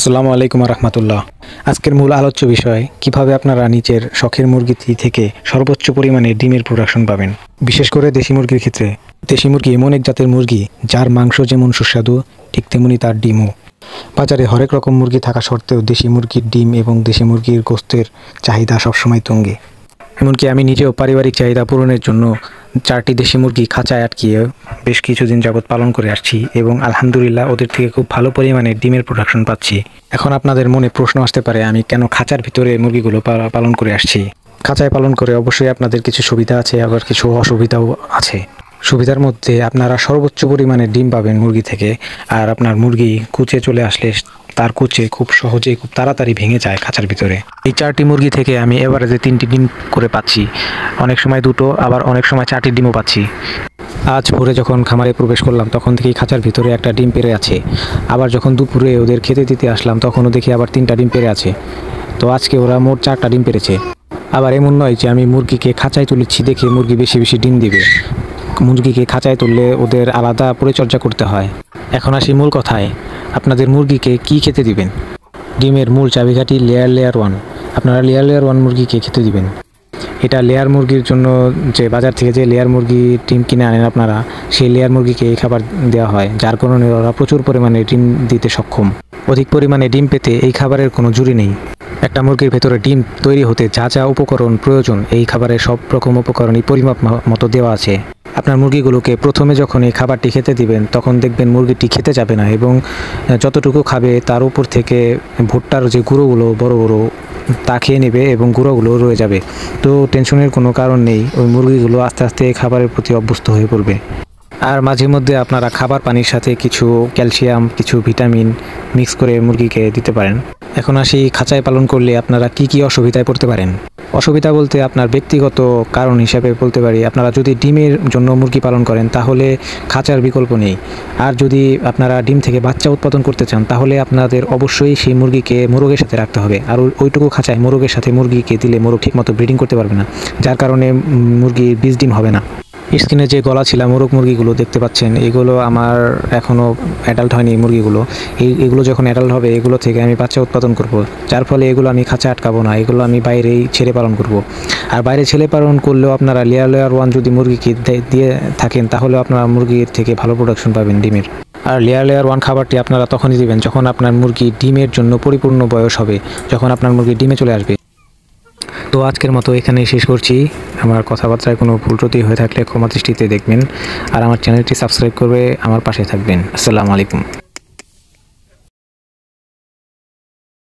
আসসালামু আলাইকুম রহমতুল্লাহ। আজকের মূল আলোচ্য বিষয় কিভাবে আপনারা নিজের শখের মুরগি থেকে সর্বোচ্চ পরিমাণে ডিমের প্রোডাকশন পাবেন। বিশেষ করে দেশি মুরগির ক্ষেত্রে দেশি মুরগি এমন এক জাতের মুরগি যার মাংস যেমন সুস্বাদু ঠিক তেমনি তার ডিমও। বাজারে হরেক রকম মুরগি থাকা সত্ত্বেও দেশি মুরগির ডিম এবং দেশি মুরগির গোস্তের চাহিদা সবসময় তুঙ্গে। এমনকি আমি নিজেও পারিবারিক চাহিদা পূরণের জন্য 4টি দেশি মুরগি খাঁচায় আটকিয়ে বেশ কিছুদিন যাবৎ পালন করে আসছি এবং আলহামদুলিল্লাহ ওদের থেকে খুব ভালো পরিমাণে ডিমের প্রোডাকশন পাচ্ছি। এখন আপনাদের মনে প্রশ্ন আসতে পারে আমি কেন খাঁচার ভিতরে মুরগিগুলো পালন করে আসছি। খাঁচায় পালন করে অবশ্যই আপনাদের কিছু সুবিধা আছে, আবার কিছু অসুবিধাও আছে। সুবিধার মধ্যে আপনারা সর্বোচ্চ পরিমাণে ডিম পাবেন মুরগি থেকে, আর আপনার মুরগি কুচে চলে আসলে তার কুচে খুব সহজেই খুব তাড়াতাড়ি ভেঙে যায় খাঁচার ভিতরে। এই 4টি মুরগি থেকে আমি এভারেজে 3টি ডিম করে পাচ্ছি, অনেক সময় 2টো, আবার অনেক সময় 4টি ডিমও পাচ্ছি। আজ ভোরে যখন খামারে প্রবেশ করলাম তখন থেকেই খাঁচার ভিতরে একটা ডিম পেড়ে আছে। আবার যখন দুপুরে ওদের খেতে দিতে আসলাম তখনও দেখি আবার 3টা ডিম পেড়ে আছে। তো আজকে ওরা মোট 4টা ডিম পেড়েছে। আবার এমন নয় যে আমি মুরগিকে খাঁচায় তুলেছি দেখে মুরগি বেশি বেশি ডিম দিবে। মুরগিকে খাঁচায় তুললে ওদের আলাদা পরিচর্যা করতে হয়। এখন আসি মূল কথায়, আপনাদের মুরগিকে কি খেতে দিবেন। ডিমের মূল চাবিকাঠি লেয়ার 1। আপনারা লেয়ার 1 মুরগিকে খেতে দিবেন। এটা লেয়ার মুরগির জন্য যে বাজার থেকে যে লেয়ার মুরগি ডিম কিনে আনেন আপনারা, সেই লেয়ার মুরগিকে এই খাবার দেওয়া হয়, যার কারণে ওরা প্রচুর পরিমাণে ডিম দিতে সক্ষম। অধিক পরিমাণে ডিম পেতে এই খাবারের কোনো জুড়ি নেই। একটা মুরগির ভেতরে ডিম তৈরি হতে যা যা উপকরণ প্রয়োজন এই খাবারের সব রকম উপকরণই পরিমাপ মতো দেওয়া আছে। আপনার মুরগিগুলোকে প্রথমে যখন এই খাবারটি খেতে দিবেন তখন দেখবেন মুরগিটি খেতে যাবে না এবং যতটুকু খাবে তার উপর থেকে ভুট্টার যে গুঁড়োগুলো বড় বড় তা খেয়ে নেবে এবং গুঁড়োগুলো রয়ে যাবে। তো টেনশনের কোনো কারণ নেই, ওই মুরগিগুলো আস্তে আস্তে খাবারের প্রতি অভ্যস্ত হয়ে পড়বে। আর মাঝে মধ্যে আপনারা খাবার পানির সাথে কিছু ক্যালসিয়াম, কিছু ভিটামিন মিক্স করে মুরগিকে দিতে পারেন। এখন আসি খাঁচায় পালন করলে আপনারা কি কি অসুবিধায় পড়তে পারেন। অসুবিধা বলতে আপনার ব্যক্তিগত কারণ হিসাবে বলতে পারি, আপনারা যদি ডিমের জন্য মুরগি পালন করেন তাহলে খাঁচার বিকল্প নেই। আর যদি আপনারা ডিম থেকে বাচ্চা উৎপাদন করতে চান তাহলে আপনাদের অবশ্যই সেই মুরগিকে মোরগের সাথে রাখতে হবে। আর ওইটুকু খাঁচায় মোরগের সাথে মুরগিকে দিলে মোরগ ঠিকমতো ব্রিডিং করতে পারবে না, যার কারণে মুরগির বীজ ডিম হবে না। স্ক্রিনে যে গলা ছিল মোরগ মুরগিগুলো দেখতে পাচ্ছেন, এগুলো আমার এখনও অ্যাডাল্ট হয়নি মুরগিগুলো। এগুলো যখন অ্যাডাল্ট হবে এগুলো থেকে আমি বাচ্চা উৎপাদন করব, যার ফলে এগুলো আমি খাঁচা আটকাবো না, এগুলো আমি বাইরেই ছেড়ে পালন করব। আর বাইরে ছেড়ে পালন করলেও আপনারা লেয়ার 1 যদি মুরগিকে দিয়ে থাকেন তাহলে আপনারা মুরগির থেকে ভালো প্রোডাকশন পাবেন ডিমের। আর লেয়ার 1 খাবারটি আপনারা তখনই দিবেন যখন আপনার মুরগি ডিমের জন্য পরিপূর্ণ বয়স হবে, যখন আপনার মুরগি ডিমে চলে আসবে। তো আজকের মতো এখানেই শেষ করছি। আমার কথাবার্তায় কোনো ভুল ত্রুটি হয়ে থাকলে ক্ষমা দৃষ্টিতে দেখবেন, আর আমার চ্যানেলটি সাবস্ক্রাইব করে আমার পাশে থাকবেন। আসসালামু আলাইকুম।